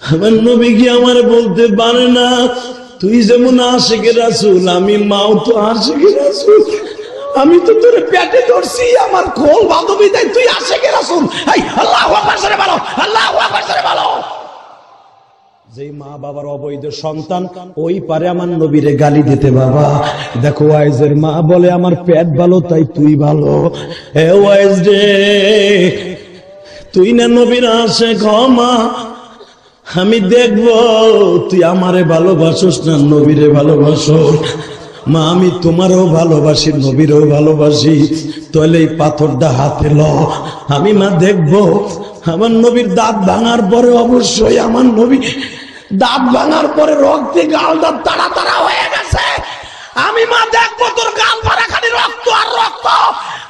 আমার নবী কি আমার বলতে পারে না তুই যেমন আশিকে রাসূল আমি মাও তো আশিকে রাসূল, আমি তো তোর পেটে ধরছি আমার খোল বাঁধবি দেয় তুই আশিকে রাসূল। এই আল্লাহু আকবার জোরে বলো, আল্লাহু আকবার জোরে বলো। যেই মা বাবার অবৈধ সন্তান ওই পারে আমার নবীরে গালি দিতে। বাবা দেখো ওয়াইজের মা বলে আমার পেট ভালো তাই তুই ভালো। এ ওয়াইজ রে তুই না নবীর আশিক মা, আমি দেখবো তুই আমারে ভালোবাসোস না নবীরে ভালোবাসো। মা আমি তোমারও ভালোবাসি নবীরও ভালোবাসি, তাহলে এই পাথরটা হাতে ল, আমি মা দেখবো আমার নবীর দাঁত ভাঙার পরে অবশ্যই আমার নবী দাঁত ভাঙার পরে রক্তে গালটা তাড়া তাড়া হয়ে গেছে, আমি মা দেখবো তোর গাল ভরা খালি রক্ত আর রক্ত,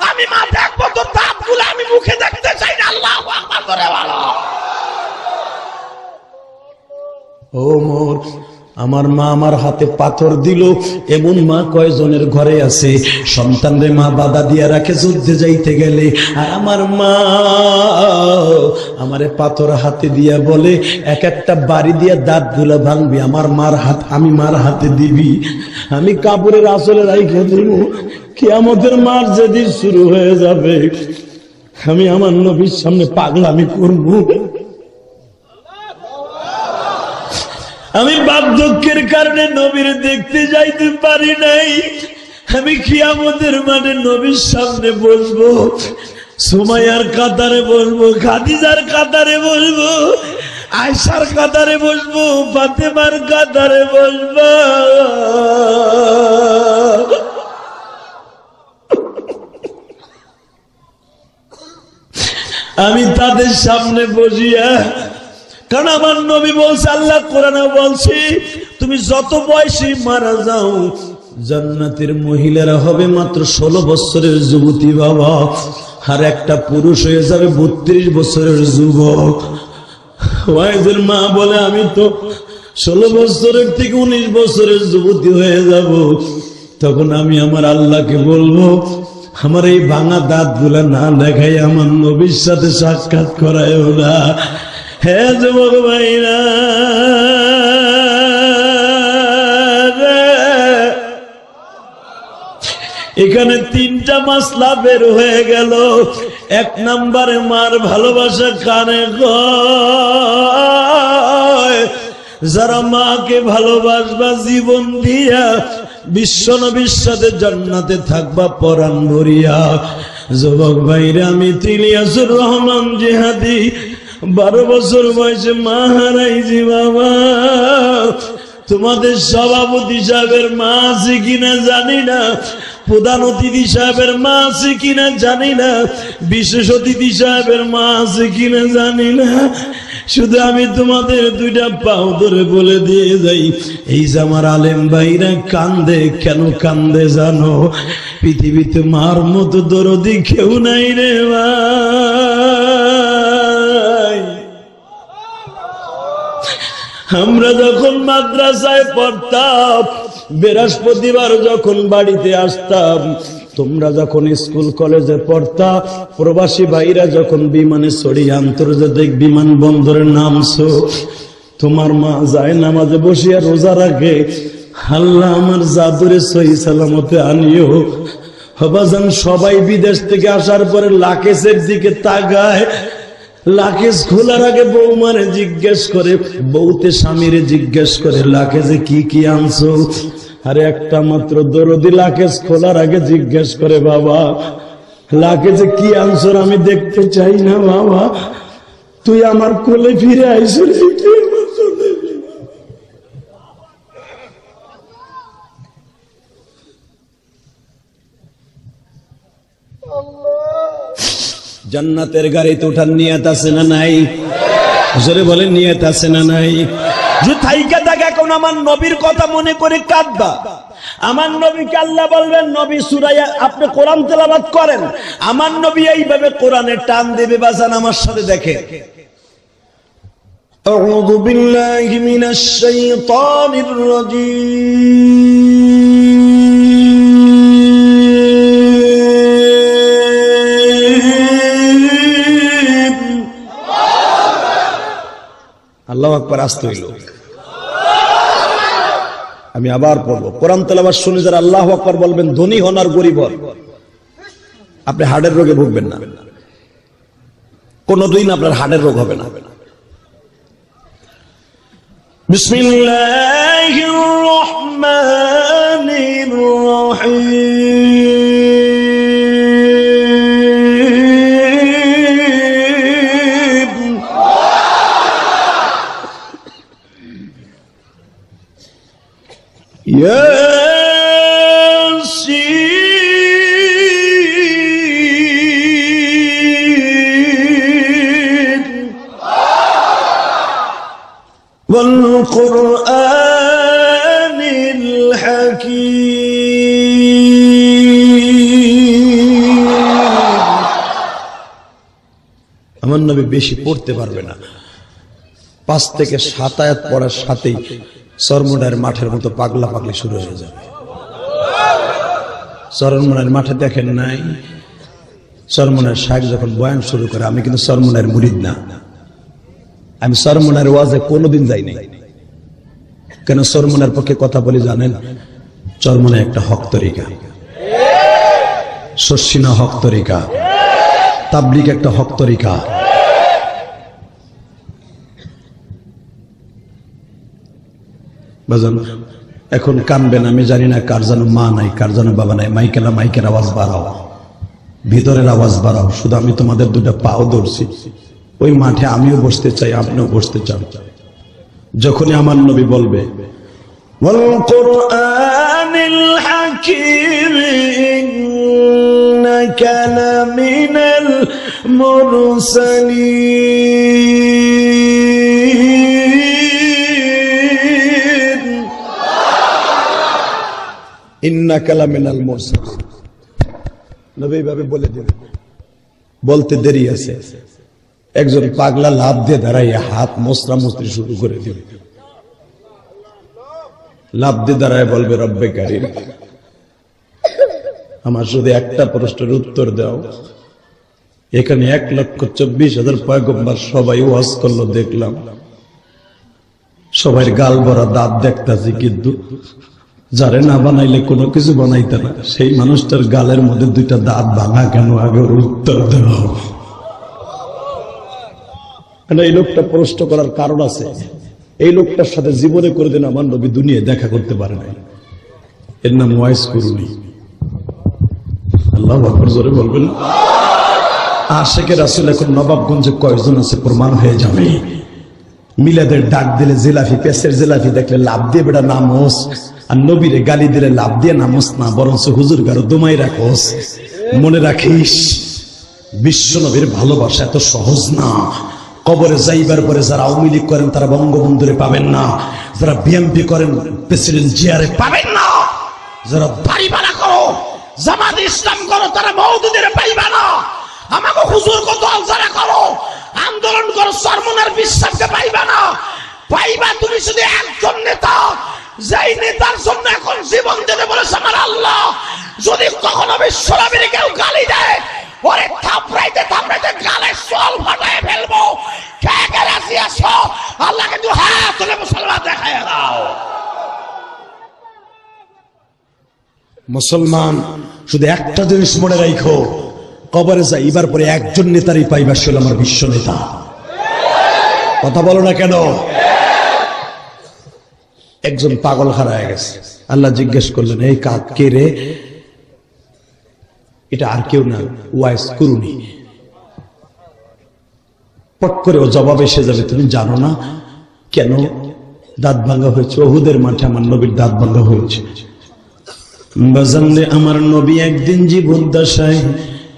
আমি মা দেখবো তোর দাঁত গুলো আমি মুখে দেখতে চাই না। আল্লাহু আকবার করে বলো। ও মোর আমার মা আমার হাতে পাথর দিল, এমন মা কয়জনের ঘরে আছে সন্তানরে মা বাধা দিয়া রাখে যুদ্ধে যাইতে গেলে, আর আমার মা আমারে পাথর হাতে দিয়া বলে এক একটা বাড়ি দিয়া দাঁত গুলা ভাঙবি, আমার মার হাত আমি মার হাতে দিবি, আমি কাপড়ের আঁচলে রাইখে দিব, কিয়ামতের মার যেদিন শুরু হয়ে যাবে আমি আমার নবীর সামনে পাগলামি করব। আমি বার্ধক্যের কারণে নবীর দেখতে যাইতে পারি নাই, আমি কিয়ামতের মাঠে নবীর সামনে বসবো, সুমাইয়ার কাতারে বসবো, খাদিজার কাতারে বসবো, আয়েশার কাতারে বসবো, ফাতেমার কাতারে বসবো। আমি তাদের সামনে বসিয়া, কারণ আমার নবী বলছে, আল্লাহ কোরআনে বলছি তুমি যত বয়সী মারা যাও জান্নাতের মহিলারা হবে মাত্র 16 বছরের যুবতী বাবা, আর একটা পুরুষ হয়ে যাবে 32 বছরের যুবক। ওয়াইজের মা বলে আমি তো 16 বছরের থেকে 19 বছরের যুবতী হয়ে যাব, তখন আমি আমার আল্লাহকে বলবো আমার এই ভাঙা দাঁত গুলা না দেখাই আমার নবীর সাথে সাক্ষাৎ করায় না। হে যুবক ভাইরা, এখানে 3টা মাসলা বের হয়ে গেল। 1 নম্বরে মার ভালোবাসা কানে গয়, যারা মাকে ভালোবাসবা জীবন দিয়া বিশ্ব নবীর সাথে জান্নাতে থাকবা পরাণ ভরিয়া। যুবক ভাইরা আমি ইলিয়াসুর রহমান জিহাদি 12 বছর বয়সে মা হারাইছি বাবা। তোমাদের সভাপতি সাহেবের মা আছে কিনা জানি না, প্রধান অতিথি সাহেবের মা আছে কিনা জানি না, বিশেষ অতিথি সাহেবের মা আছে কিনা জানি না, শুধু আমি তোমাদের 2টা পাও ধরে বলে দিয়ে যাই, এই যে আমার আলেম ভাইরা কান্দে, কেন কান্দে জানো? পৃথিবীতে মার মতো দরদি কেউ নাই রে ভাই। আমরা যখন মাদ্রাসায় পড়তাম, বৃহস্পতিবার যখন বাড়িতে আসতাম, তোমরা যখন স্কুল কলেজে পড়তা, প্রবাসী ভাইরা যখন বিমানে চড়িয়ে আন্তর্জাতিক বিমানবন্দরে নামছো, তোমার মা যায় নামাজে বসিয়া রোজা রাখে, আল্লাহ আমার জাদুরে সহি সালামতে আনিও। হবাজান সবাই বিদেশ থেকে আসার পরে লাকেশের দিকে তাকায়, লাকেশ খোলার আগে বৌমারে জিজ্ঞেস করে, বউতে স্বামীরে জিজ্ঞেস করে লাকেশে কি কি আনছো? আরে একটা মাত্র দরদি লাকেশ খোলার আগে জিজ্ঞেস করে, বাবা লাকেশে কি আনছো আমি দেখতে চাই না বাবা, তুই আমার কোলে ফিরে আইস। জান্নাতের গাড়িতে ওঠার নিয়ত আছে না নাই? জোরে বলেন নিয়ত আছে না নাই? যে থাইকা থাকে এখন আমার নবীর কথা মনে করে কাঁদবা। আমার নবীকে আল্লাহ বলবেন, নবী সূরায়ে আপনি কোরআন তেলাওয়াত করেন, আমার নবী এইভাবে কোরআনে টান দেবে। বাজান আমার সাথে দেখেন, আউযু বিল্লাহি মিনাশ শাইতানির রাজীম। আল্লাহু আকবার আসতে হইল। আমি আবার পড়বো, কোরআন তেলাওয়াত শুনে যারা আল্লাহু আকবার বলবেন, ধনী হন আর গরিব হন, আপনি হার্টের রোগে ভুগবেন না, কোনদিন আপনার হার্টের রোগ হবে না। বিসমিল্লাহির রহমানির রহিম। ইয়াসিন والقرآن الحكيم। আমার নবী বেশি পড়তে পারবে না, 5 থেকে 7 আয়াত পড়ার সাথেই চরমোনার মাঠের মতো পাগলা পাগলি শুরু হয়ে যাবে। চরমোনার মাঠে দেখেন নাই, চরমোনার শায়েখ যখন বয়ান শুরু করে, আমি কিন্তু চরমোনার মুরিদ না, আমি চরমোনার ওয়াজে কোনোদিন যাই নাই। কেন চরমোনার পক্ষে কথা বলি জানেন? চরমোনা একটা হক তরিকা, শর্ষিনা হক তরিকা, তাবলিগ একটা হক তরিকা। বাজান এখন কানবেন, আমি জানি না কার যেন মা নাই, কার যেন বাবা নাই, মাইকের আওয়াজ বাড়াও, ভিতরের আওয়াজ বাড়াও। শুধু আমি তোমাদের 2টা পাও ধরছি, ওই মাঠে আমিও বসতে চাই, আপনিও বসতে চান। যখনই আমার নবী বলবে ওয়াল কুরআনিল হাকীম ইন্নাকা লামিনাল মুরসালিন, ইন্নাকা লামিনাল মুরসালিন, নবী ভাবে বলে দিলেন। বলতে দেরি আছে, একজন পাগলা লাভ দিয়ে দাঁড়াইয়া হাত মোসরা মুসরি শুরু করে দিবে। লাভ দিয়ে দাঁড়ায় বলবে, রব্বে কারিম, আমার শুধু একটা প্রশ্নের উত্তর দাও। এখানে 1,24,000 পয়গম্বর সবাই ওয়াজ করলো, দেখলাম সবাই গাল ভরা দাঁত দেখতাছি, কিন্তু যারে না বানাইলে কোনো কিছু বানাইতে না, সেই মানুষটার গালের মধ্যে 2টা দাঁত ভাঙা কেন? আগে উত্তর দাও। এই লোকটা প্রশ্ন করার কারণ আছে, এই লোকটার সাথে জীবনে কোনদিন আমার নবী দুনিয়ায় দেখা করতে পারে নাই। এর নাম ওয়াইস কুরুনি। আল্লাহু আকবার জোরে বলবেন। আশিকে রাসূল এখন নবাবগঞ্জে কয়জন আছে প্রমাণ হয়ে যাবে। মিলাদের ডাক দিলে জিলাফি, পেছের জিলাফি দেখলে লাভ দিয়ে বেটা নামোস, আর নবীরে গালি দিলে লাভ দিয়ে নামোস না, বরঞ্চ হুজুর গারো দমাই রাখোস। মনে রাখিস, বিশ্ব নবীর ভালোবাসা এত সহজ না। কবরে যাইবার পরে যারা আওয়ামী লীগ করেন তারা বঙ্গবন্ধুরে পাবেন না, যারা বিএনপি করেন প্রেসিডেন্ট জিয়ারে পাবেন না, যারা দাড়িপাল্লা করো, জামাত ইসলাম করো, তারা মওদুদের পাইবা না। আমাকে হুজুর কত যারা করো, আন্দোলন করো, চরমোনার বিশ্বাসকে পাইবা না। পাইবা তুমি শুধু একজন নেতা, যেই নেতার জন্য এখন জীবন দিতে বলেছে আমার আল্লাহ। যদি কখনো বিশ্বনবীর কেউ গালি দেয়, ওরে থাপড়াইতে থাপড়াইতে গালে সল ফাটায় ফেলবো। কে কে রাজি আছো? আল্লাহ কিন্তু হাত তুলে মুসলমান দেখায় দাও। মুসলমান শুধু একটা জিনিস মনে রাখো, কবরে যাইবার পরে একজন নেতারই পাইবা, সে হলো আমার বিশ্ব নেতা। কথা বলো না কেন? একজন পাগল হারায় গেছে, আল্লাহ জিজ্ঞেস করলেন, এই কাক কে রে? এটা আর কেউ না, ওয়াইস কুরুনি। পট করে ও জবাব এসে যাবে, তুমি জানো না কেন দাঁত ভাঙ্গা হয়েছে? ওহুদের মাঠে আমার নবীর দাঁত ভাঙ্গা হয়েছে। বাজানলে আমার নবী একদিন জীবদ্দশায়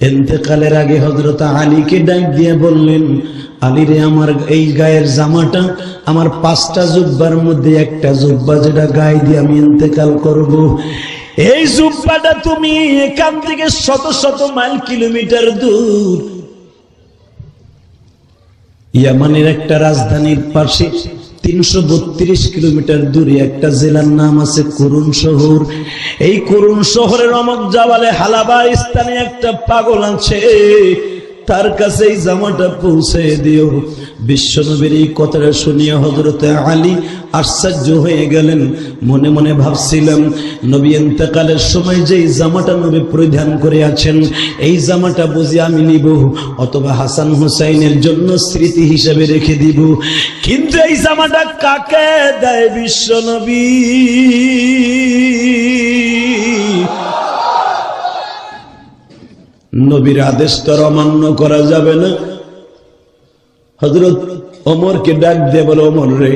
ইন্তেকালের আগে হযরত আলীকে ডাক দিয়ে বললেন, আলী রে, আমার এই গায়ের জামাটা আমার 5টা জুব্বার মধ্যে একটা জুব্বা, যেটা গায়ে দিয়ে আমি ইন্তেকাল করব, এই জুব্বাটা তুমি এখান থেকে শত শত মাইল কিলোমিটার দূর ইয়ামানের একটা রাজধানীর পাশে 332 কিলোমিটার দূরে একটা জেলার নাম আছে কুরুন শহর। এই কুরুন শহরের অমক জাবালে হালাবা স্থানে একটা পাগল আছে, তার কাছে এই জামাটা পৌঁছে দিও। বিশ্বনবীর এই কথাটা শুনিয়া হযরত আলী আশ্চর্য হয়ে গেলেন। মনে মনে ভাবছিলাম, নবী ইন্তেকালের সময় যে জামাটা নবী পরিধান করে আছেন, এই জামাটা বুঝি আমি নিব, অথবা হাসান হুসাইনের জন্য স্মৃতি হিসেবে রেখে দিব। কিন্তু এই জামাটা কাকে দেয় বিশ্বনবী? নবীর আদেশ তো অমান্য করা যাবে না। হযরত ওমরকে ডাক দিয়ে বলে, ওমর রে,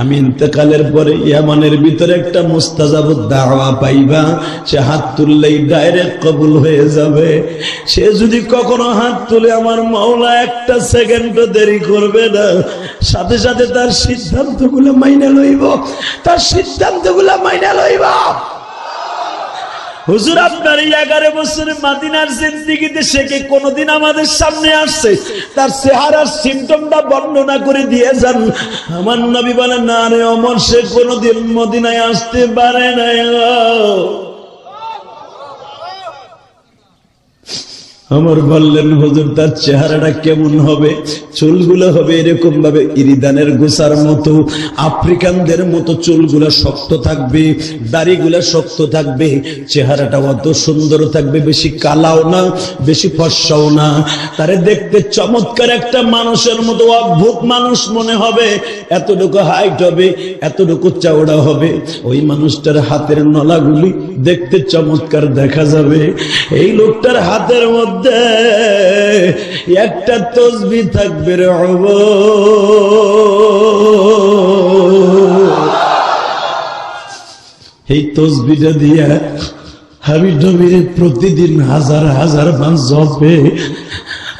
আমি ইন্তেকালের পরে ইয়ামানের ভিতরে একটা মুস্তাজাবুদ দাওয়া পাইবা, সে হাত তুললেই ডাইরেক্ট কবুল হয়ে যাবে। সে যদি কখনো হাত তুলে, আমার মাওলা একটা সেকেন্ডও দেরি করবে না, সাথে সাথে তার সিদ্ধান্তগুলো মাইনা লইব, তার সিদ্ধান্তগুলো মাইনা লইব। হুজুর, আপনার এই 11 বছরে মাদিনার জিন্দেগিতে সে কি কোনদিন আমাদের সামনে আসছে? তার চেহারার সিম্পটমটা বর্ণনা করে দিয়ে যান। আমার নবী বলেন, না রে ওমর, সে কোনদিন মদিনায় আসতে পারে না। ওমর বললেন, হুজুর, তার চেহারাটা কেমন হবে? চুলগুলো হবে এরকম ভাবে ইরিদানের গোছার মতো, আফ্রিকানদের মতো চুলগুলো শক্ত থাকবে, দাড়িগুলো শক্ত থাকবে, চেহারাটা অত সুন্দর থাকবে, বেশি কালাও না, বেশি ফর্সাও না। তারে দেখতে চমৎকার একটা মানুষের মতো, অদ্ভুত মানুষ মনে হবে। এতটুকু হাইট হবে, এতটুকু চওড়া হবে। ওই মানুষটার হাতের নলাগুলি দেখতে চমৎকার দেখা যাবে। এই লোকটার হাতের মধ্যে একটা তসবিহ থাকবে রে। এই তসবিহটা দিয়া আমি নবীর প্রতিদিন হাজার হাজার বার জপে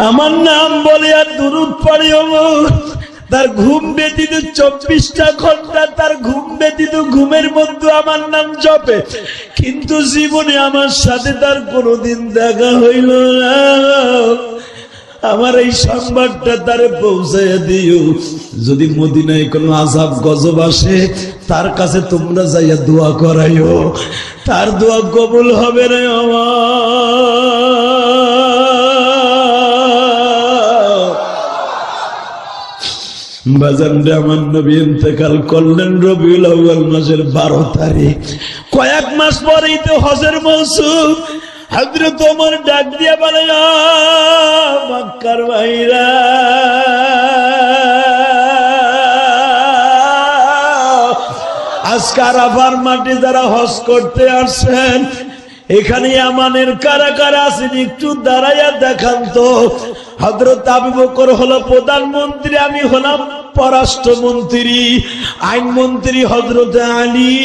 আমার নাম বলে আর দুরূদ পড়ে। তার ঘুম ব্যতীত 24টা ঘন্টা তার ঘুম ব্যতীত ঘুমের মধ্যে আমার নাম জপে, কিন্তু জীবনে আমার সাথে তার কোনোদিন দেখা হইল না। আমার এই সংবাদটা তারে পৌঁছাইয়া দিও। যদি মদিনায় কোনো আযাব গজব আসে, তার কাছে তোমরা যাইয়া দোয়া করাইও, তার দোয়া কবুল হবে রে বাজানরে। আমার নবী ইন্তেকাল করলেন রবিউল আউয়াল মাসের 12 তারিখ। কয়েক মাস পরেই তো হজের মৌসুম। হযরত ওমর ডাক দিয়ে বলে, মক্কার ভাইরা, আজকে আরাফার মাঠে যারা হজ করতে আসছেন, এখানে আমানের কারা কারা আছেন একটু দাঁড়াইয়া দেখান তো। হযরত আবু বকর হলো প্রধানমন্ত্রী, আমি হলাম পররাষ্ট্রমন্ত্রী, আইনমন্ত্রী হযরত আলী,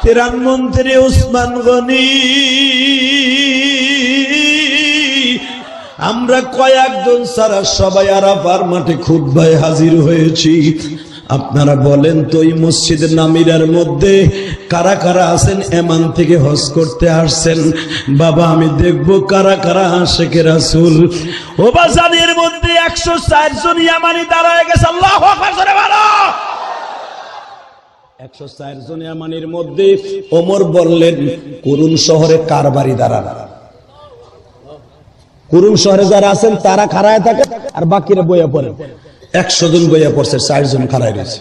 ত্রাণমন্ত্রী উসমান গনি। আমরা কয়েকজন ছাড়া সবাই আরাফার মাঠে খুতবায় হাজির হয়েছি। আপনারা বলেন তো, এই মসজিদের নামিরার মধ্যে কারা কারা আছেন এমান থেকে হজ করতে আসছেন? বাবা, আমি দেখবো কারা কারা আশিকে রাসূল। ও বাজানের মধ্যে 104 জন ইয়ামানি দাঁড়ায় গেছে। আল্লাহু আকবার, জোরে বলো। 104 জন ইয়ামানির মধ্যে ওমর বললেন, কুরুন শহরে কার বাড়ি দাঁড়ান? কুরুন শহরে যারা আছেন তারা খাড়ায় থাকে, আর বাকিরা বইয়া পড়ে। 100 জন বইয়া পড়ছে, 4 জন খাড়ায় রয়েছে।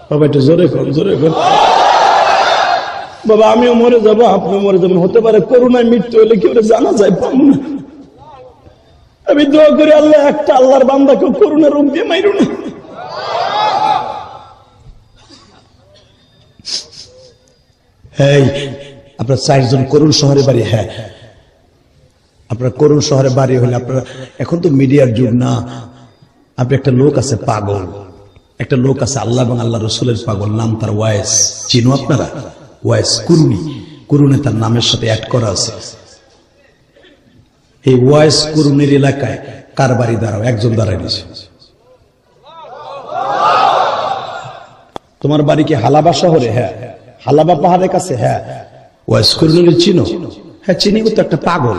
বাবা একটু জোরে কর, জোরে কর। বাবা, আমিও মরে যাবো, আপনি মরে যাবেন, হতে পারে করোনায় মৃত্যু হলে কেউ জানা যায় পাবো না। আমি দোয়া করি, আল্লাহ একটা আল্লাহর বান্দাকে করোনা রোগ দিয়ে মাইরো না। এই আপনার 4 জন করুণ শহরে বাড়ি? হ্যাঁ, আপনার করুণ শহরে বাড়ি হলে আপনারা, এখন তো মিডিয়ার যুগ না, আপনি একটা লোক আছে পাগল, একটা লোক আছে আল্লাহ এবং আল্লাহ রসুলের পাগল, নাম তার ওয়াইস। চিনো আপনারা? ওয়াইস কুরুনি, কুরুনে তার নামের সাথে অ্যাড করা আছে। এই ওয়াইস কুরুনের এলাকায় কার বাড়ি দাঁড়াও? একজন দাঁড়ায় নিছে। তোমার বাড়ি কি হালাবা শহরে? হ্যাঁ। হালাবা পাহাড়ের কাছে? হ্যাঁ। ওয়াইস কুরুনি চিনো? হ্যাঁ চিনি, ও তো একটা পাগল।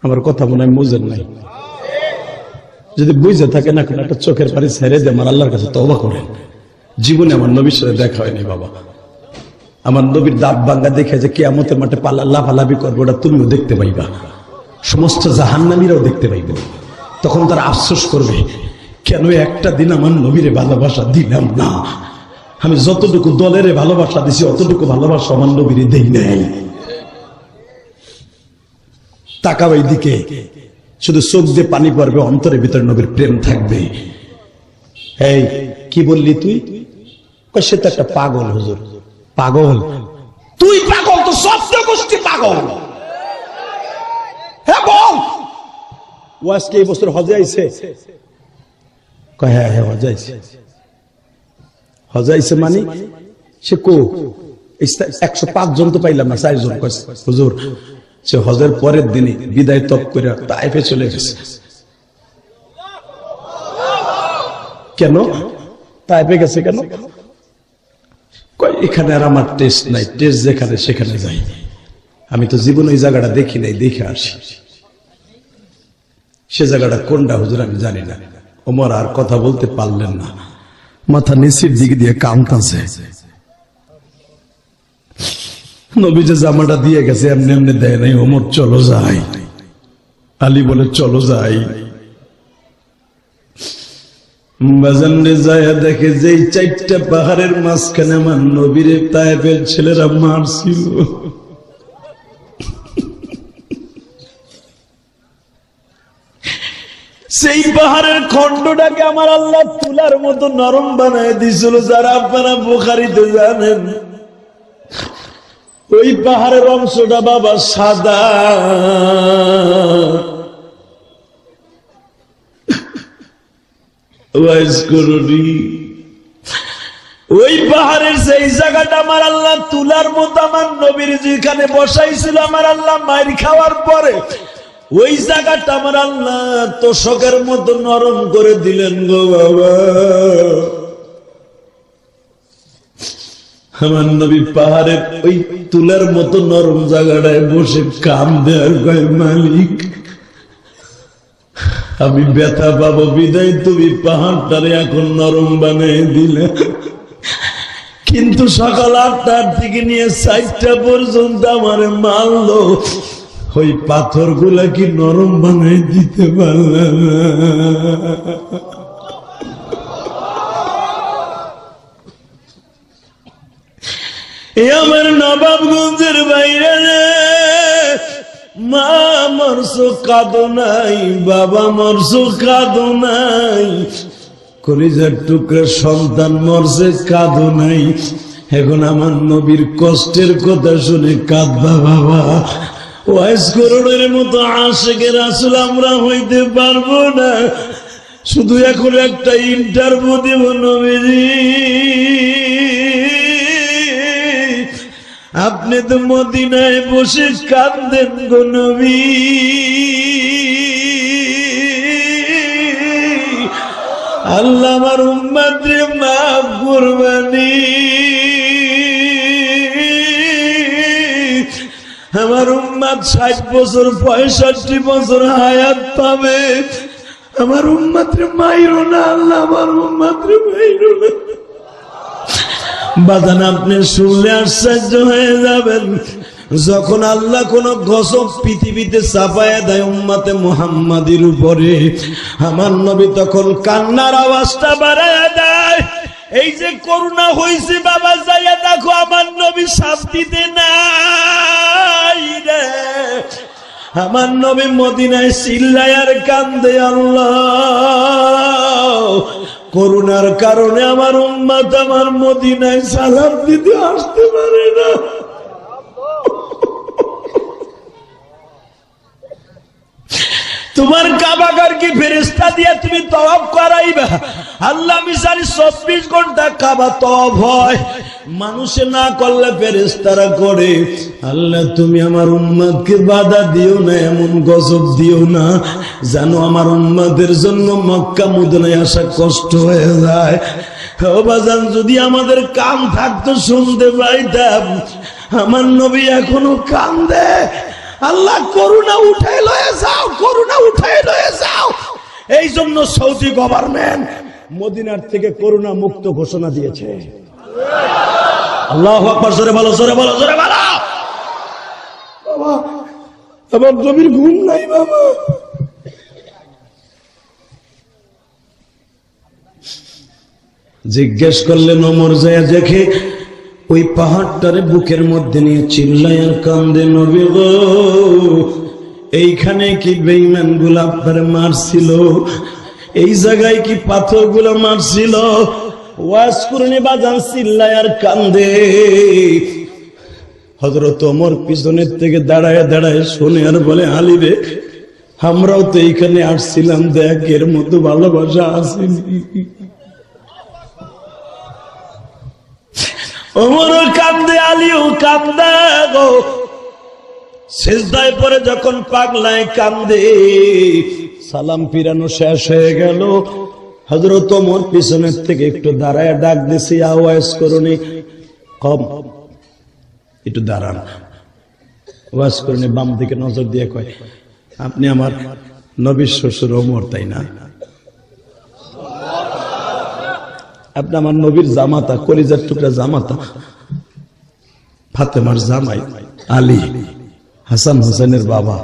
আমার কথা মনে হয় বুঝেন নাই। যদি বুঝে থাকে না, একটা চোখের পানি ছেড়ে দিয়ে আমার আল্লাহর কাছে তওবা করেন। জীবনে আমার নবীর সাথে দেখা হয়নি বাবা। আমার নবীর দাঁত ভাঙ্গা দেখে যে কিয়ামতের মাঠে লাফালাফি করবো, ওটা তুমিও দেখতে পাইবা, সমস্ত জাহান্নামীরাও দেখতে পাইবে। তখন তারা আফসোস করবে, কেন একটা দিন আমার নবীরে ভালোবাসা দিলাম না। আমি যতটুকু দলের ভালোবাসা দিছি অতটুকু ভালোবাসা আমার নবীরে দেই নাই। তাকাবাই দিকে, শুধু চোখ দিয়ে পানি পড়বে, অন্তরের ভিতরে নবীর প্রেম থাকবে। এই কি বললি তুই? সে তো একটা পাগল হুজুর। পাগল? তুই পাগল তো সব গোষ্ঠী পাগল। হ্যাঁ বল, ও আজকে এই বছর হজে আইছে? হ্যাঁ হ্যাঁ হজে আইছে। হজে আইছে মানে সে কো 105 জন তো পাইলাম না, 4 জন। হুজুর সে হজের পরের দিনই বিদায় তপ করে তাইফে চলে গেছে। কেন তাইফে গেছে? কেন? এখানে আর আমার টেস্ট নাই, টেস্ট যেখানে সেখানে যাই। আমি তো জীবন ওই জায়গাটা দেখি নাই, দেখে আসি। সে জায়গাটা কোনটা হুজুর আমি জানি না। ওমর আর কথা বলতে পারলেন না, মাথা নিচের দিকে দিয়ে কামতাছে। নবী যে জামাটা দিয়ে গেছে এমনি এমনি দেয় নাই। ওমর চলো যাই, আলী বলে চলো যাই। বাজানে যায় দেখে যে 4টা পাহাড়ের মাঝখানে আমার নবীরে তায়েফের ছেলেরা মারছিল। সেই পাহাড়ের খণ্ডটাকে আমার আল্লাহ তুলার মতো নরম বানায় দিয়েছিল। যারা আপনারা বুখারীতে জানেন, ওই পাহাড়ের অংশটা বাবা সাদা। ওই পাহাড়ের সেই জায়গাটা আমার আল্লাহ তুলার মতো আমার নবীর যেখানে বসাইছিল, আমার আল্লাহ মাইর খাওয়ার পরে ওই জায়গাটা আমার আল্লাহ তোষকের মতো নরম করে দিলেন গো বাবা। আমার নবী পাহাড়ের ওই তুলার মতো নরম জায়গাটায় বসে কাম দেয়ার কয়, মালিক আমি ব্যথা পাবো বিদায় তুমি পাহাড়টারে এখন নরম বানিয়ে দিলে। কিন্তু সকাল 8টার থেকে নিয়ে 4টা পর্যন্ত আমারে মারলো, ওই পাথর গুলা কি নরম বানিয়ে দিতে পারলে না? আমার নবাবগঞ্জের বাইরে মা মরছো কাঁদো নাই, বাবা মরছো কাঁদো নাই, কলিজার টুকরা সন্তান মরছে কাঁদো নাই। এখন আমার নবীর কষ্টের কথা শুনে কাঁদবা বাবা। ওয়াইস করোড়ের মতো আশিকে রাসূল আমরা হইতে পারবো না। শুধু এখন একটা ইন্টারভিউ দেব, নবীজি আপনি তো মদিনায় বসে কাঁদেন গো নবী, আল্লাহ আমার উম্মতরে মাফ করবেনি। আমার উম্মত 60 বছর 65 বছর হায়াত পাবে। আমার উম্মতরে মাইরো না আল্লাহ, আমার উম্মতরে মাইরো না। বাদান আপনি শুনলে আশ্চর্য হয়ে যাবেন, যখন আল্লাহ কোন গজব পৃথিবীতে চাপায়া দেয় উম্মতে মুহাম্মাদির উপরে, আমার নবী তখন কান্নার আওয়াজটা বাড়ায়া দেয়। এই যে করুণা হয়েছে বাবা, যাইয়া দেখো আমার নবী শান্তিতে নাই রে। আমার নবী মদিনায় চিল্লায় আর কান্দে, আল্লাহ করুণার কারণে আমার উম্মত আমার মদিনায় সালাম দিতে আসতে পারে না। তোমার কাবাগার কি ফেরেশতা দিয়া তুমি তওয়াব করাইবা? আল্লাহ মিশালি 24 ঘন্টা কাবা তওয়াব হয়, মানুষে না করলে ফেরেশতারা করে। আল্লাহ তুমি আমার উম্মতকে বাধা দিও না, এমন গজব দিও না জানো আমার উম্মতের জন্য মক্কা মদিনায় আসা কষ্ট হয়ে যায়। ও বাজান, যদি আমাদের কান থাকতো শুনতে পাইতাম। আমার নবী এখনো কান্দে, আল্লাহ করুণা উঠাই লয়ে যাও, করুণা উঠাই লয়ে যাও। এই জন্য সৌদি গভর্নমেন্ট মদিনার থেকে করোনা মুক্ত ঘোষণা দিয়েছে। আল্লাহু আকবার, জোরে বলো, জোরে বলো, জোরে বলো। বাবা, আমার জমির ঘুম নাই বাবা। জিজ্ঞেস করলেন ওমর, যায় দেখে ওই পাহাড়টারে বুকের মধ্যে নিয়ে চিল্লায় আর কান্দে, নবী গো, এইখানে কি বেঈমান গুলা আপনারে মারছিল? এই জায়গায় কি পাথর গুলো মারছিল? ওয়াজ করুনি বাজান, চিল্লায় আর কান্দে। হযরত ওমর পিছনের থেকে দাঁড়ায় দাঁড়ায় শুনে আর বলে, আলী রে, আমরাও তো এইখানে আসছিলাম, দেখ এর মতো ভালোবাসা আসেনি। ওমরও কান্দে, আলীও কান্দে গো। সিজদায় পড়ে যখন পাগলায় কান্দে, সালাম ফিরানো শেষ হয়ে গেল। হযরত ওমর পিছনের থেকে একটু দাঁড়ায় ডাক দিছি, আওয়াজ করুনি, কম একটু দাঁড়ান। আওয়াজ করুনি বাম দিকে নজর দিয়ে কয়, আপনি আমার নবীর শ্বশুর ওমর, তাই না? আপনি আমার নবীর জামাতা, কলিজার টুকরা জামাতা, ফাতেমার জামাই আলী, হাসান হোসেনের বাবা।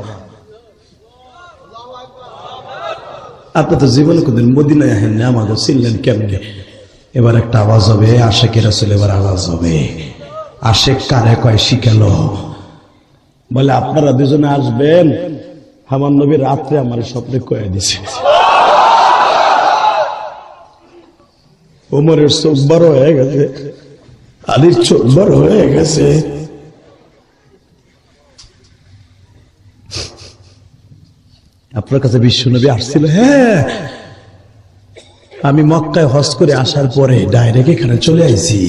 আপনি তো জীবনে কোনদিন মদিনায় আহেন না, আমাকে চিনলেন কেমনে? এবার একটা আওয়াজ হবে, আশেকের রাসূল, এবার আওয়াজ হবে। আশেক কারে কয় শিখালো? বলে আপনারা দুজনে আসবেন, আমার নবী রাত্রে আমার স্বপ্নে কয়ে দিছে। ওমরের চোখ বড় হয়ে গেছে, আলীর চোখ বড় হয়ে গেছে। আপনার কাছে বিশ্বনবী আসছিল? হ্যাঁ, আমি মক্কায় হজ করে আসার পরে ডাইরেক্ট এখানে চলে আইছি।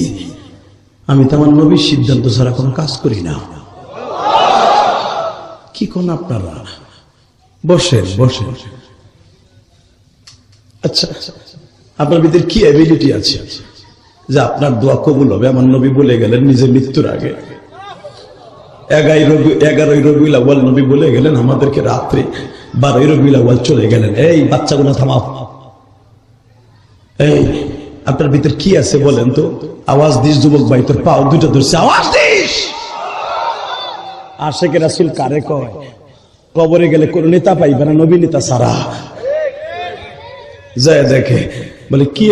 আমি তো আমার নবীর সিদ্ধান্ত ছাড়া কোনো কাজ করি না। কি কোন আপনারা? বসেন বসেন। আচ্ছা, আপনার ভিতরে কি এবিলিটি আছে যে আপনার দোয়া কবুল হবে? আমার নবী বলে গেলেন নিজের মৃত্যুর আগে, 11ই রবিউল আউয়াল নবী বলে গেলেন আমাদেরকে রাত্রে, 12ই রবিউল আউয়াল চলে গেলেন। এই বাচ্চাগুলো থামাও। এই আপনার ভিতর কি আছে বলেন তো? আওয়াজ দিস যুবক ভাই, তোর পাও দুটো ধরছে, আওয়াজ দিস। আশেকের রাসূল কারে কয়? কবরে গেলে কোন নেতা পাইবে না, নবী নেতা সারা। যায় দেখে বলে কি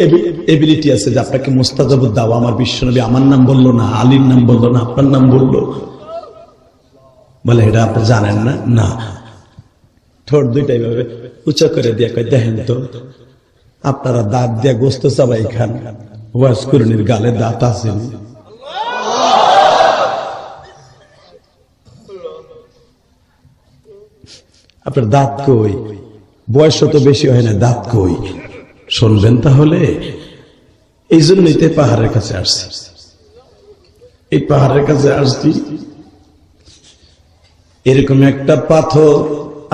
এবিলিটি আছে যে আপনাকে মুস্তাজাবুদ দাওয়া? আমার বিশ্বনবী আমার নাম বললো না, আলীর নাম বললো না, আপনার নাম বললো। বলে এটা আপনি জানেন না? না। ঠোঁট দুইটাই ভাবে উঁচা করে দিয়ে কয়, দেখেন তো আপনারা দাঁত দিয়ে গোস্ত চাবাই খান, ওয়াজ করুনির গালে দাঁত আছে? আপনার দাঁত কই? বয়স তো বেশি হয় না, দাঁত কই? শুনবেন তাহলে। এই জন্যই তো পাহাড়ের কাছে আসছি। এই পাহাড়ের কাছে আসছি, এরকম একটা পাথর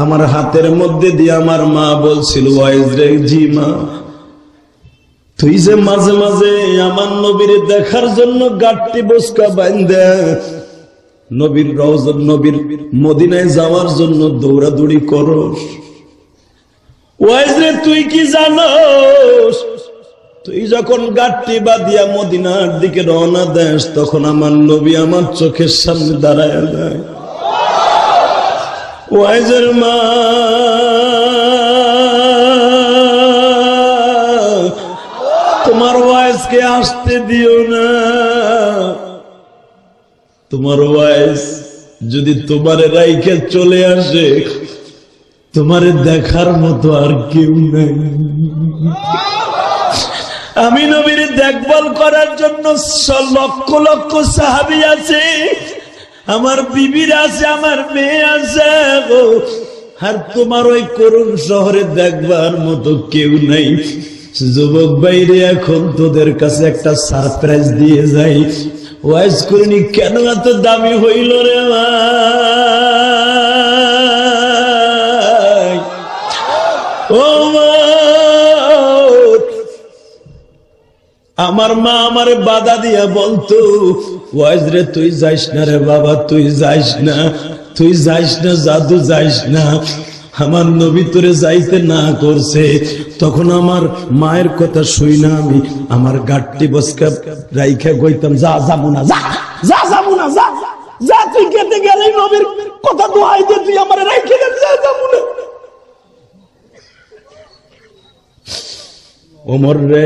আমার হাতের মধ্যে দিয়ে আমার মা বলছিল, ওয়াইজরে, জি মা, তুই যে মাঝে মাঝে আমার নবীর দেখার জন্য গাট্টি বসকা বাইন্দা নবীর রওজা, নবীর মদিনায় যাওয়ার জন্য দৌড়াদৌড়ি করস, ওয়াইজরে তুই কি জানোস? তুই যখন গাট্টি বাঁধিয়া মদিনার দিকে রওনা দেস, তখন আমার নবী আমার চোখের সামনে দাঁড়ায় যায়। ওয়াইজের মা, তোমার ওয়াইজকে আসতে দিও না। তোমার ওয়াইজ যদি তোমারে রাইখে চলে আসে, তোমারে দেখার মতো আর কেউ নাই। আমি নবীর দেখভাল করার জন্য লক্ষ লক্ষ সাহাবী আছে, আমার বিবির আছে, আমার মেয়ে আছে, আর তোমার ওই করুণ শহরে দেখবার মতো কেউ নাই। যুবক বাইরে, এখন তোদের কাছে একটা সারপ্রাইজ দিয়ে যাই। ওয়াইজ করিনি কেন এত দামি হইল রে মা? ও আমার মা আমারে বাধা দিয়া বলতো, ওয়াইজ রে তুই যাইস না রে বাবা, তুই যাইস না, তুই যাইস না, জাদু যাইস না। আমার নবী তোরে যাইতে না করছে, তখন আমার মায়ের কথা শুই না আমি আমার গাট্টি বসকা রাইখা কইতাম, যা যাবো না, যা যা যাবো না, যা যা, তুই কেটে গেলে নবীর কথা দোহাই দে, তুই আমার রাইখে দে, যা যাবো না। ওমর রে,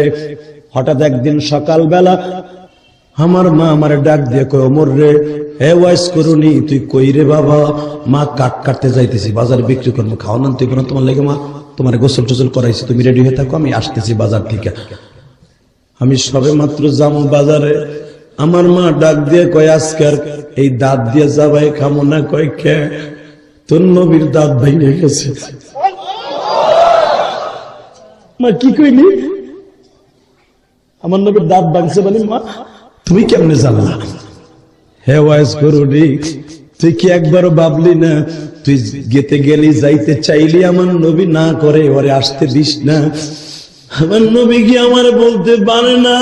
হঠাৎ একদিন সকালবেলা আমার মা আমার ডাক দিয়ে কয়, ওমর রে, এ ওয়াইস করুনি, তুই কই রে বাবা? মা কাট কাটতে যাইতেছি, বাজার বিক্রি করবো, খাওয়া নান তুই তোমার লেগে, মা তোমার গোসল টোসল করাইছি, তুমি রেডি হয়ে থাকো, আমি আসতেছি বাজার থেকে। আমি সবে মাত্র যাবো বাজারে, আমার মা ডাক দিয়ে কয়, আজকার এই দাঁত দিয়ে যাবাই খামো না। কয় কে? তোর নবীর দাঁত ভেঙে গেছে। মা কি কইলি? আমার নবীর দাঁত ভাঙছে মানে? মা তুমি কেমনে জানলা? হে ওয়াইস করুনি, তুই কি একবারও ভাবলি না তুই গেতে গেলি, যাইতে চাইলি, আমার নবী না করে ওরে আসতে দিস না? আমার নবী কি আমার বলতে পারে না,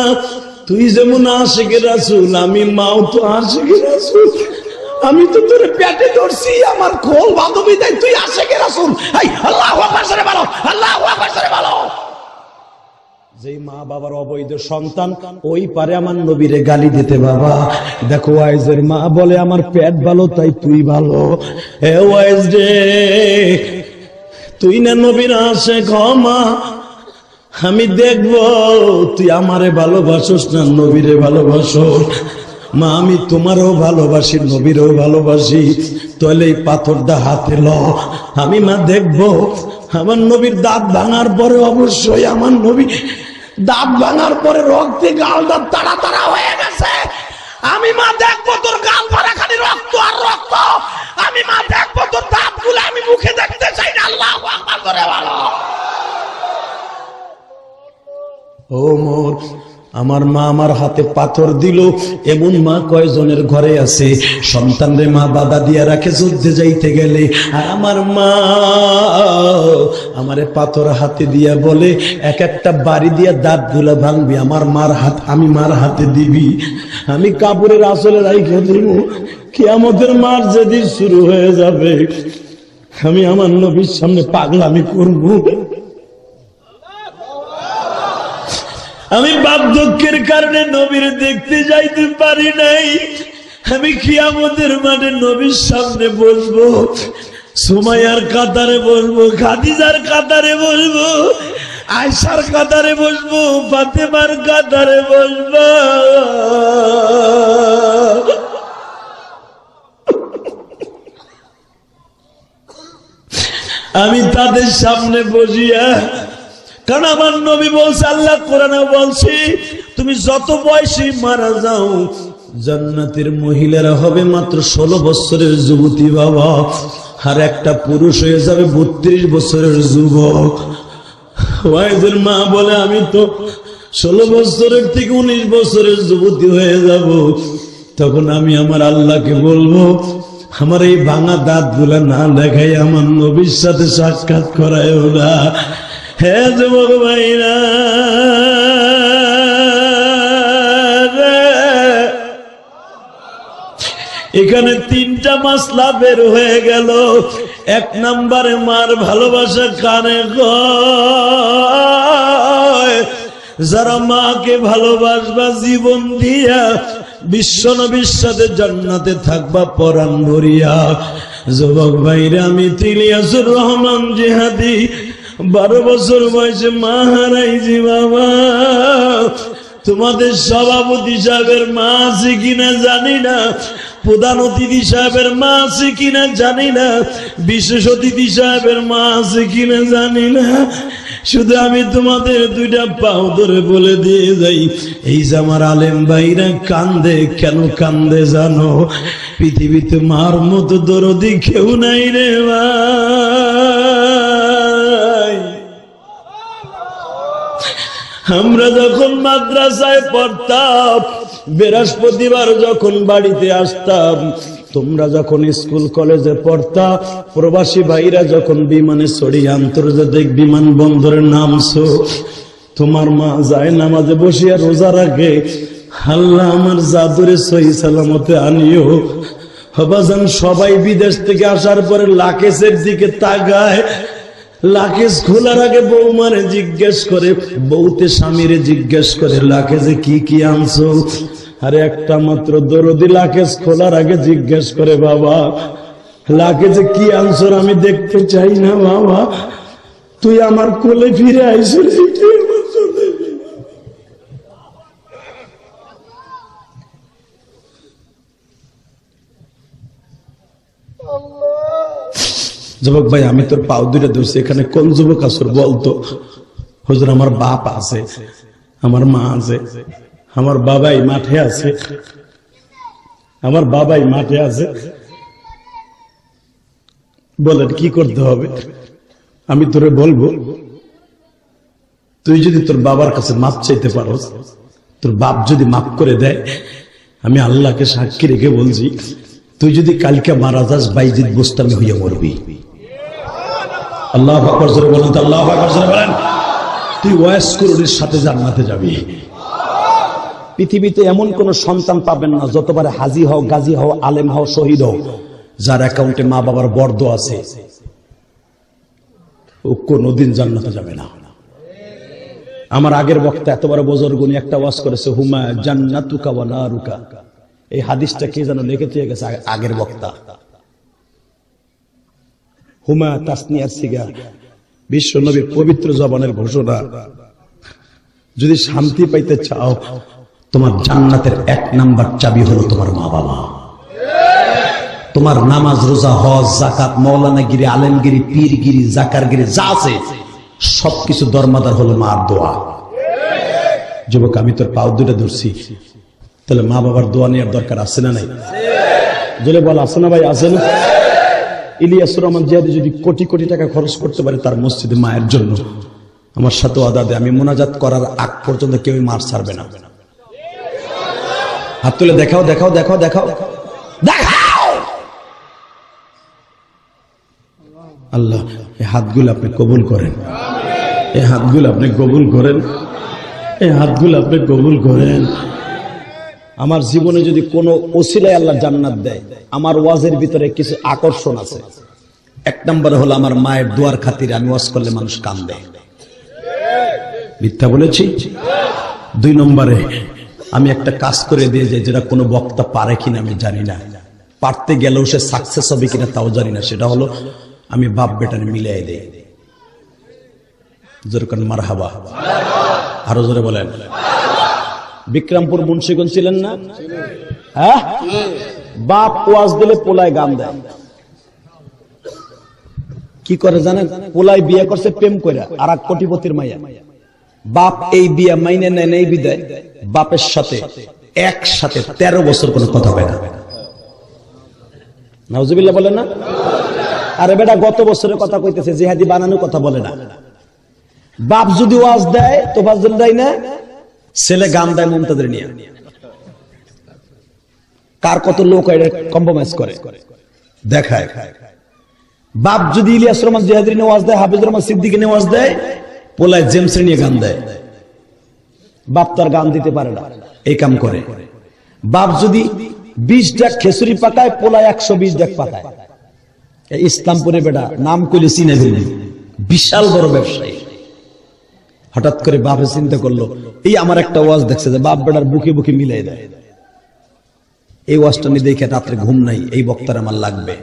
তুই যেমন আশিকে রাসূল, আমি মাও তো আশিকে রাসূল, আমি তো তোর পেটে ধরছি, আমার খোল বাঁধবি দেয়, তুই আশিকে রাসূল। আল্লাহু আকবার জোরে বলো, আল্লাহু আকবার জোরে বলো। যেই মা বাবার অবৈধ সন্তান ওই পারে আমার নবীরে গালি দিতে। বাবা দেখো, ওয়াইজের মা বলে আমার পেট ভালো তাই তুই ভালো। এ ওয়াইজ রে, তুই না নবীর আসে ক্ষমা, আমি দেখবো তুই আমারে ভালোবাসোস না নবীরে ভালোবাসো। মা আমি তোমারও ভালোবাসি, নবীরও ভালোবাসি, তাহলে এই পাথরটা হাতে ল, আমি মা দেখবো। আমার নবীর দাঁত ভাঙার পরে অবশ্যই আমার নবী দাঁত ভাঙার পরে রক্তে গালটা তাড়া তাড়া হয়ে গেছে, আমি মা দেখবো তোর গাল ভরা খালি রক্ত আর রক্ত, আমি মা দেখবো তোর দাঁত গুলো আমি মুখে দেখতে চাই না। আল্লাহু আকবার করে বলো। ও মোর, আমার মা আমার হাতে পাথর দিল, এমন মা কয়জনের ঘরে আছে সন্তানরে মা বাধা দিয়া রাখে যুদ্ধে যাইতে গেলে, আর আমার মা আমারে পাথর হাতে দিয়া বলে এক একটা বাড়ি দিয়া দাঁত গুলা ভাঙবি, আমার মার হাত আমি মার হাতে দিবি, আমি কাপড়ের আসলে রাইখে দিব, কিয়ামতের মার যেদিন শুরু হয়ে যাবে আমি আমার নবীর সামনে পাগলামি করব। আমি বার্ধক্যের কারণে নবীর দেখতে যাইতে পারি নাই, আমি কিয়ামতের মাঠে নবীর সামনে বসবো, সুমাইয়ার কাতারে বসবো, খাদিজার কাতারে বসবো, আয়েশার কাতারে বসবো, ফাতেমার কাতারে বসবো। আমি তাদের সামনে বসিয়া, কারণ আমার নবী বলছে, আল্লাহ কোরআনে বলছি, তুমি যত বয়সী মারা যাও জান্নাতের মহিলারা হবে মাত্র 16 বছরের যুবতী বাবা, আর একটা পুরুষ হয়ে যাবে 32 বছরের যুবক। ওয়াইজের মা বলে আমি তো 16 বছরের থেকে 19 বছরের যুবতী হয়ে যাব, তখন আমি আমার আল্লাহকে বলবো আমার এই ভাঙা দাঁত গুলা না দেখাই আমার নবীর সাথে সাক্ষাৎ করায় না। হে যুবক ভাইরা, এখানে 3টা মাসলা বের হয়ে গেল। 1 নম্বরে মার ভালোবাসা কানে গয়, যারা মাকে ভালোবাসবা জীবন দিয়া বিশ্ব নবীর সাথে জান্নাতে থাকবা পরাণ ভরিয়া। যুবক ভাইরা, আমি ইলিয়াসুর রহমান জিহাদি 12 বছর বয়সে মা হারাইছি বাবা। তোমাদের সভাপতি সাহেবের মা আছে কিনা জানি না, প্রধান অতিথি সাহেবের মা আছে কিনা জানি না, বিশেষ অতিথি সাহেবের মা আছে কিনা জানি না, শুধু আমি তোমাদের 2টা পাও ধরে বলে দিয়ে যাই, এই যে আমার আলেম ভাইরা কান্দে, কেন কান্দে জানো? পৃথিবীতে মার মতো দরদি কেউ নাই রে ভাই। আমরা যখন মাদ্রাসায় পড়তাম, বৃহস্পতিবার যখন বাড়িতে আসতাম, তোমরা যখন স্কুল কলেজে পড়তা, প্রবাসী ভাইরা যখন বিমানে চড়িয়ে আন্তর্জাতিক বিমানবন্দরে নামছো, তোমার মা যায় নামাজে বসিয়া রোজা রাখে, আল্লাহ আমার জাদুরে সহি সালামতে আনিও। হবাজান সবাই বিদেশ থেকে আসার পরে লাকেজের দিকে তাকায়, লাকেজ খোলার আগে বৌমারে জিজ্ঞেস করে, বউতে স্বামীরে জিজ্ঞেস করে লাকেজে কি কি আনছো? আরে একটা মাত্র দরদি লাকেজ খোলার আগে জিজ্ঞেস করে, বাবা লাকেজে কি আনছো আমি দেখতে চাই না, বাবা তুই আমার কোলে ফিরে আইসিস। যুবক ভাই, আমি তোর পাও দুইটা ধরছি, এখানে কোন যুবক আসর বলতো? হুজুর আমার বাপ আছে, আমার মা আছে, আমার বাবাই মাঠে আছে, আমার বাবাই মাঠে আছে। বলেন কি করতে হবে? আমি তোরে বলবো, তুই যদি তোর বাবার কাছে মাপ চাইতে পারো, তোর বাপ যদি মাপ করে দেয়, আমি আল্লাহকে সাক্ষী রেখে বলছি, তুই যদি কালকে মারা যাস বাইজিদ বোস্তামি হইয়া মরবি। আল্লাহু আকবার জোরে বলেন তো, আল্লাহু আকবার জোরে বলেন। তুই ওয়াইস করুনের সাথে জান্নাতে যাবি। পৃথিবীতে এমন কোন সন্তান পাবেন না, যতবার হাজী হও, গাজী হও, আলেম হও, শহীদ হও, যার অ্যাকাউন্টে মা বাবার বর্দ আছে, ও কোনদিন জান্নাতে যাবে না। আমার আগের বক্তা এত বড় বুজুর্গ উনি একটা ওয়াজ করেছে, হুমা জান্নাতুকা ওয়া নারুকা। এই হাদিসটা কে যেন লিখে দিয়ে গেছে আগের বক্তা। হুমা তাসনিয়ার সিগা, বিশ্ব নবীর পবিত্র জবানের ঘোষণা। যদি শান্তি পাইতে চাও, তোমার জান্নাতের 1 নাম্বার চাবি হলো তোমার মা বাবা। তোমার নামাজ, রোজা, হজ, যাকাত, মৌলানাগিরি, আলেমগিরি, পীরগিরি, জাকারগিরি যা আছে সবকিছু দরমাদার হলো মার দোয়া। যুবক, আমি তোর পাও দুটা ধরছি, তাহলে মা বাবার দোয়া নেওয়ার দরকার আছে না নাই? জলে বল আছে না ভাই, আছে না? ইলিয়াসুর রহমান জিহাদি যদি কোটি কোটি টাকা খরচ করতে পারে তার মসজিদে মায়ের জন্য, আমার সাথে ওয়াদা দেয় আমি মোনাজাত করার আগ পর্যন্ত কেউ মার ছাড়বে না। হাত তুলে দেখাও, দেখাও, দেখাও, দেখাও, দেখাও। আল্লাহ এই হাতগুলো আপনি কবুল করেন, এই হাতগুলো আপনি কবুল করেন, এই হাতগুলো আপনি কবুল করেন। আমার জীবনে যদি কোনো ওসিলায় আল্লাহ জান্নাত দেয়, আমার ওয়াজের ভিতরে কিছু আকর্ষণ আছে। 1 নম্বরে হলো আমার মায়ের দোয়ার খাতিরে আমি ওয়াজ করলে মানুষ কান্দে। মিথ্যা বলেছি? 2 নম্বরে আমি একটা কাজ করে দিয়ে যাই যেটা কোনো বক্তা পারে কিনা আমি জানি না, পারতে গেলেও সে সাকসেস হবে কিনা তাও জানি না। সেটা হলো আমি বাপ বেটারে মিলিয়ে দেই। যেরকম মারহাবা, আরো জোরে বলেন। বিক্রমপুর মুন্সিগঞ্জ ছিলেন না? হ্যাঁ, বাপ ওয়াজ দিলে পোলায় গান দেয়। কি করে জানেন? পোলায় বিয়ে করছে প্রেম করে আর 1 কোটিপতির মাইয়া। বাপ এই বিয়ে মাইনে নেয় নেই বিদায়, বাপের সাথে একসাথে 13 বছর কোনো কথা হয় না। নাউজুবিল্লাহ বলেন না? আরে বেটা গত বছরের কথা কইতেছে, জিহাদি বানানো কথা বলে না। বাপ যদি ওয়াজ দেয় তো বাজল দেয় না, ছেলে গান দেয় মুমতাজের নিয়ে। কার কত লোক কম্প্রোমাইজ করে দেখায়। বাপ যদি ইলিয়াস রহমান জিহাদির নিয়ে ওয়াজ দেয়, হাফিজুর রহমান সিদ্দিকী নিয়ে ওয়াজ দেয়, পোলায় জেমস নিয়ে গান দেয়। বাপ তার গান দিতে পারে না, এই কাম করে। বাপ যদি 20 ডাক খেসুরি পাকায়, পোলায় 120 ডাক পাকায়। ইসলামপুরে বেটা নাম কইলে চিনে ফেলবি, বিশাল বড় ব্যবসায়ী। হঠাৎ করে বাপে চিন্তা করলো, এই আমার একটা ওয়াজ দেখছে যে বাপ বেটার বুকে বুকে মিলাই দেয়, এই ওয়াজটা নিয়ে দেখে রাত্রে ঘুম নাই, এই বক্তার আমার লাগবে।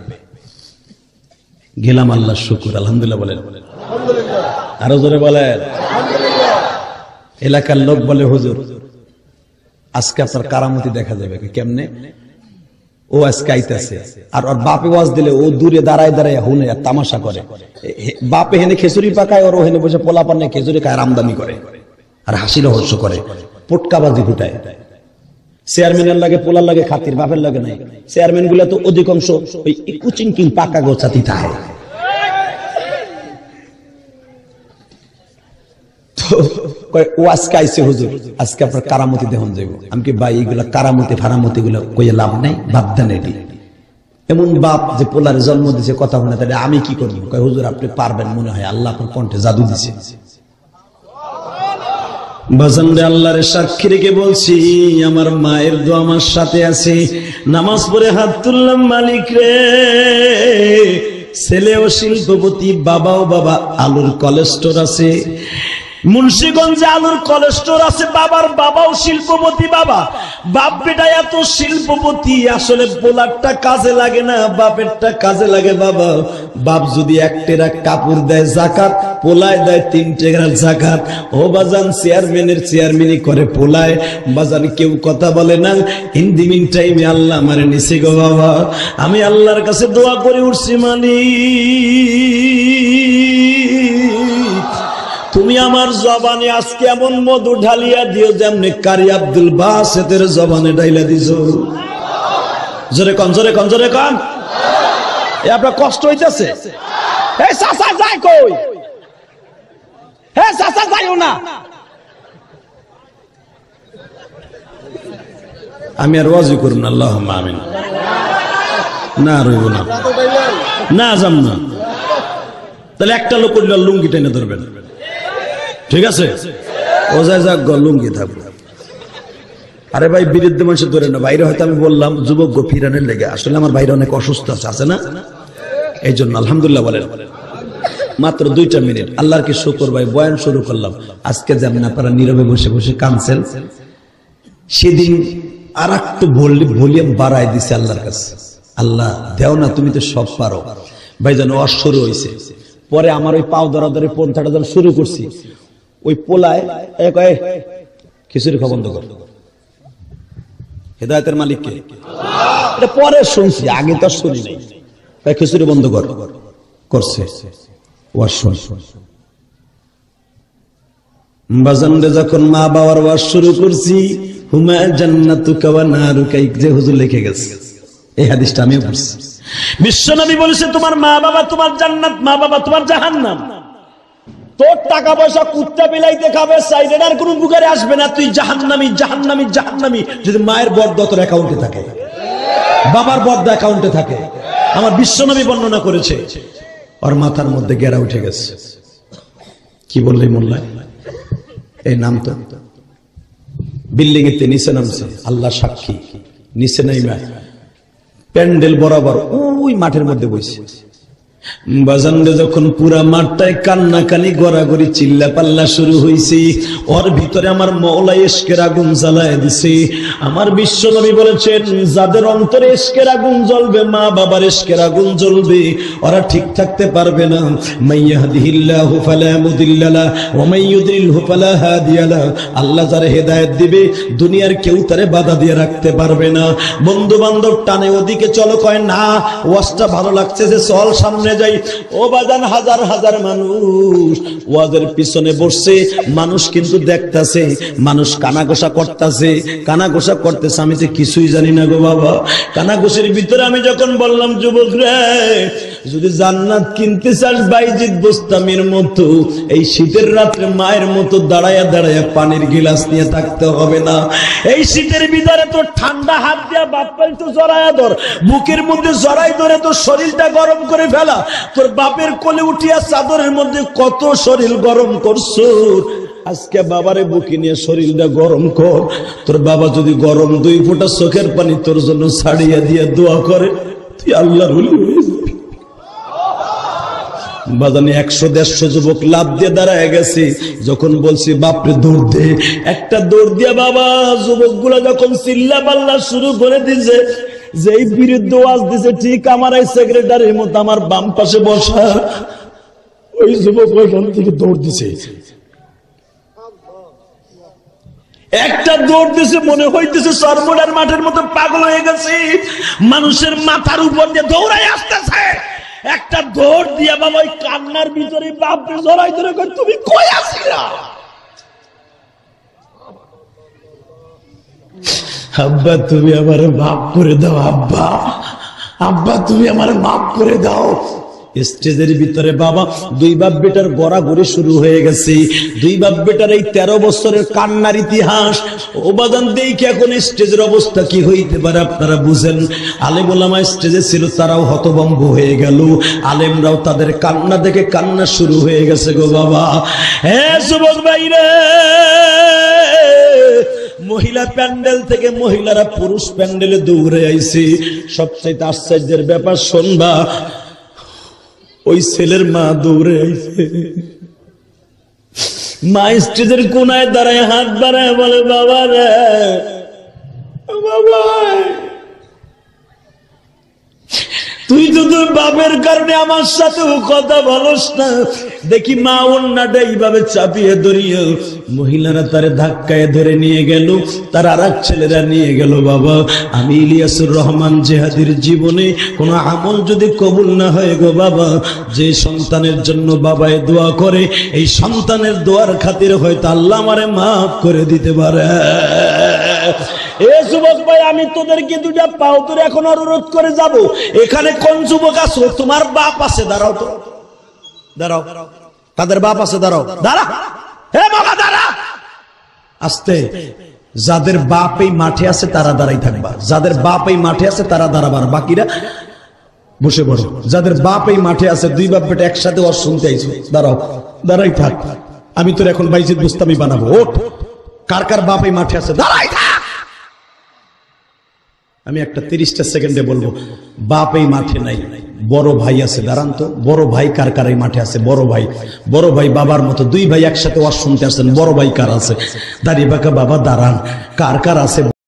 গেলাম, আল্লাহ শুকুর, আলহামদুলিল্লাহ বলেন, আরো জোরে বলেন। এলাকার লোক বলে, হুজুর আজকে আপনার কারামতি দেখা যাবে। কেমনে? ও আজকে আইতেছে, আর ওর বাপে ওয়াজ দিলে ও দূরে দাঁড়ায় দাঁড়ায় হুনে আর তামাশা করে। বাপে হেনে খেচুরি পাকায়, ওর হেনে বসে পোলা পান্নে খেচুরি খায়, আমদানি করে আর হাসি রহস্য করে, পটকাবাজি ফুটায়। চেয়ারম্যানের লাগে পোলার লাগে খাতির, বাপের লাগে নাই। চেয়ারম্যান গুলা তো অধিকাংশ ওই কুচিং কিং পাকা গোছাতি থাকে। ও আজকে আইসে, হুজুর আজকে আপনার কারামতি দেখুন যাইব। আমি কি ভাই এইগুলা কারামতি ফারামতি গুলো কইয়ে লাভ নাই, বাপ দেন এটি। এমন বাপ যে পোলার জন্ম দিছে কথা বলে, তাহলে আমি কি করবো? কয় হুজুর আপনি পারবেন মনে হয়, আল্লাহ আপনার কণ্ঠে জাদু দিছে। বাজানরে আল্লাহর সাক্ষী রেখে বলছি, আমার মায়ের দোয়া আমার সাথে আছে। নামাজ পড়ে হাত তুললাম, মালিক রে, ছেলেও শিল্পপতি, বাবাও বাবা, আলুর কোলেস্টোর আছে মুন্সিগঞ্জে, আলুর কোলেস্টোর আছে, বাবার বাবাও শিল্পপতি। বাবা বাপ বেটা এত শিল্পপতি, আসলে পোলারটা কাজে লাগে না, বাপেরটা কাজে লাগে। বাবা বাপ যদি 1 টেরা কাপড় দেয় জাকাত, পোলায় দেয় 3 টেরার জাকাত। ও বাজান চেয়ারম্যানের চেয়ারম্যানই করে পোলায়, বাজান কেউ কথা বলে না। ইন দি মিন টাইমে আল্লাহ আমারে নিছে গো বাবা। আমি আল্লাহর কাছে দোয়া করে উঠছি, তুমি আমার জবানে আজকে এমন মধু ঢালিয়া দিও যেমনি কারি আব্দুল বাসেতের জবানে ঢাইলা দিছো। জোরে কন, জোরে কন, জোরে কন। আপনার কষ্ট হইতেছে? এই চাচা যাই কই? হ্যাঁ চাচা যাইও না। আমি আর ওয়াজি করব না, আল্লাহুম্মা আমিন। না রইব না, না যাম না। তাহলে একটা লোক করলে লুঙ্গি টেনে ধরবেন, ঠিক আছে? ও যায় যাক, লুঙ্গি থাকবে। আরে ভাই বিরুদ্ধে মানুষ ধরে না। বাইরে হয়তো আমি বললাম যুবক ফিরানের লেগে, আসলে আমার বাইরে অনেক অসুস্থ আছে না, এই জন্য আলহামদুলিল্লাহ বলেন। মাত্র 2টা মিনিট, আল্লাহর কি শুকর ভাই, বয়ান শুরু করলাম। আজকে যেমন আপনারা নীরবে বসে বসে কাঁদছেন, সেদিন আর একটু ভলিউম বাড়াই দিছে আল্লাহর কাছে। আল্লাহ দেও না, তুমি তো সব পারো। ভাই যেন অশুরু হয়েছে। পরে আমার ওই পাও ধরা ধরে পন্থাটা যখন শুরু করছি, ওই পোলায় খিচুড়ি খাওয়া বন্ধ কর। হেদায়েতের মালিক কে? এটা পরে শুনছি, আগে তো শুনি নাই। খিচুড়ি বন্ধ কর করছে। ওয়াজ শুন। বাজানরে যখন মা বাবার ওয়াজ শুরু করছি, হুমা জান্নাতুকা ওয়া নারুকা, যে হুজুর লিখে গেছে, এই হাদিসটা আমিও পড়ছি। বিশ্বনবী বলেছে, তোমার মা বাবা তোমার জান্নাত, মা বাবা তোমার জাহান্নাম। তোর টাকা পয়সা কুত্তা বিলাইতে খাবে, সাইডের আর কোনো বুকারে আসবে না, তুই জাহান্নামী, জাহান্নামী, জাহান্নামী। যদি মায়ের বর্দা তোর অ্যাকাউন্টে থাকে, বাবার বর্দা অ্যাকাউন্টে থাকে। আমার বিশ্বনবী বর্ণনা করেছে, ওর মাথার মধ্যে গেরা উঠে গেছে। কি বললে মোল্লায়? এই নাম তো বিল্ডিং এতে নিচে নামছে, আল্লাহ সাক্ষী, নিচে নাইমা প্যান্ডেল বরাবর ওই মাঠের মধ্যে বসে। বাজানরে যখন পুরা মাঠটায় কান্নাকানি গড়াগড়ি চিল্লা পাল্লা শুরু হয়েছে, ওর ভিতরে আমার মওলা ইশকের আগুন জ্বালায় দিছে। আমার বিশ্বনবী বলেছেন, যাদের অন্তরে ইশকের আগুন জ্বলবে, মা বাবার ইশকের আগুন জ্বলবে, ওরা ঠিক থাকতে পারবে না। মাইয়াহদিহিল্লাহু ফালা মুদিল্লা লাহু ওয়া মাইয়ুদ্লিলহু ফালা হাদিয়া লাহু। আল্লাহ যারে হেদায়েত দিবে, দুনিয়ার কেউ তারে বাধা দিয়ে রাখতে পারবে না। বন্ধু বান্ধব টানে ওদিকে চলো, কয় না ওয়াজটা ভালো লাগছে যে চল সামনে যাই। ও বাজান, হাজার হাজার মানুষ ওয়াজের পিছনে বসছে, মানুষ কিন্তু দেখতাছে, মানুষ কানাঘোষা করতেছে, কানাঘোষা করতেছে। আমি যে কিছুই জানি না গো বাবা। কানাঘোষের ভিতরে আমি যখন বললাম, যুবক রে, যদি জান্নাত কিনতে চাস বাইজিদ বোস্তামির মতো এই শীতের রাত্রে মায়ের মতো দাঁড়ায়া দাঁড়ায়া পানির গিলাস নিয়ে থাকতে হবে না। এই শীতের ভিতরে তোর ঠান্ডা হাত দিয়া বাপ্পাই তো জড়ায়া ধর, বুকের মধ্যে জড়াই ধরে তোর শরীরটা গরম করে ফেলা। তোর বাপের কোলে উঠিয়া চাদরের মধ্যে কত শরীর গরম করছো, আজকে বাবারে বুকে নিয়ে শরীরটা গরম কর। তোর বাবা যদি গরম 2 ফোঁটা চোখের পানি তোর জন্য ছাড়িয়া দিয়ে দোয়া করে, তুই আল্লাহর ওলি হয়ে যাবি। বাজানে 100-150 যুবক লাভ দিয়ে দাঁড়ায় গেছে। যখন বলছি বাপরে দৌড় দে, একটা দৌড় দিয়া বাবা যুবক গুলা যখন চিল্লা পাল্লা শুরু করে দিছে, যেই বিরুদ্ধে ওয়াজ দিছে, ঠিক আমার এই সেক্রেটারির মতো আমার বাম পাশে বসা ওই যুবক ওইখান থেকে দৌড় দিছে। একটা দৌড় দিছে, মনে হইতেছে সরমোডার মাঠের মতো পাগল হয়ে গেছে, মানুষের মাথার উপর দিয়ে দৌড়াই আসতেছে। একটা দৌড় দিয়া বাবা ওই কান্নার ভিতরে বাপরে জড়াই ধরে কই, তুমি কই আসিলা? আব্বা তুমি আমার মাফ করে দাও, আব্বা, আব্বা তুমি আমার মাফ করে দাও। স্টেজের ভিতরে বাবা দুই বাপ বেটার গড়াগড়ি শুরু হয়ে গেছে। দুই বাপ বেটার এই 13 বছরের কান্নার ইতিহাস ওবাদান দেখে এখন স্টেজের অবস্থা কি হইতে পারে আপনারা বুঝেন। আলেম ওলামা স্টেজে ছিল, তারাও হতভম্ব হয়ে গেল। আলেমরাও তাদের কান্না দেখে কান্না শুরু হয়ে গেছে গো বাবা। হে যুবক ভাইরা, মহিলা প্যান্ডেল থেকে মহিলারা পুরুষ প্যান্ডেলে দৌড়ে আইছে। সবচেয়ে আশ্চর্যের ব্যাপার শুনবা, ওই ছেলের মা দৌড়ে আইছে। মা স্টেজের কোনায় দাঁড়ায় হাত বাড়ায় বলে, বাবা রে বাবা, তুই তো তোর বাপের কারণে আমার সাথেও কথা বলস না। দেখি মা অন্যটা এইভাবে চাপিয়ে ধরিয়ে মহিলারা তারে ধাক্কায় ধরে নিয়ে গেল, তার আর এক ছেলেরা নিয়ে গেল। বাবা, আমি ইলিয়াসুর রহমান জেহাদির জীবনে কোনো আমল যদি কবুল না হয় গো বাবা, যে সন্তানের জন্য বাবায় দোয়া করে, এই সন্তানের দোয়ার খাতিরে হয়তো আল্লাহ আমারে মাফ করে দিতে পারে। এ যুবক ভাই, আমি তোদেরকে দুটা পাও তোর এখন অনুরোধ করে যাব। এখানে কোন যুবক আছো, তোমার বাপ আছে? দাঁড়াও তো, দাঁড়াও। তাদের বাপ আছে? দাঁড়াও, দাঁড়া। হে বাবা দাঁড়া। আস্তে। যাদের বাপ এই মাঠে আছে তারা দাঁড়াই থাকবা, যাদের বাপ এই মাঠে আছে তারা দাঁড়াবার, বাকিরা বসে পড়ো। যাদের বাপ এই মাঠে আছে, দুই বাপ বেটা একসাথে ওয়াজ শুনতে আইছো, দাঁড়াও, দাঁড়াই থাক। আমি তোর এখন বাইজিদ বুস্তামি বানাবো। ওঠ। কার কার বাপ এই মাঠে আছে? দাঁড়াই থাক। আমি একটা 30টা সেকেন্ডে বলবো, বাপ এই মাঠে নাই, বড় ভাই আছে। দাঁড়ান তো, বড় ভাই কার কার এই মাঠে আছে? বড় ভাই, বড় ভাই বাবার মতো, দুই ভাই একসাথে ওয়াজ শুনতে আসছেন, বড় ভাই কার আছে? দাঁড়িয়ে বাঁকা বাবা দাঁড়ান। কার কার আছে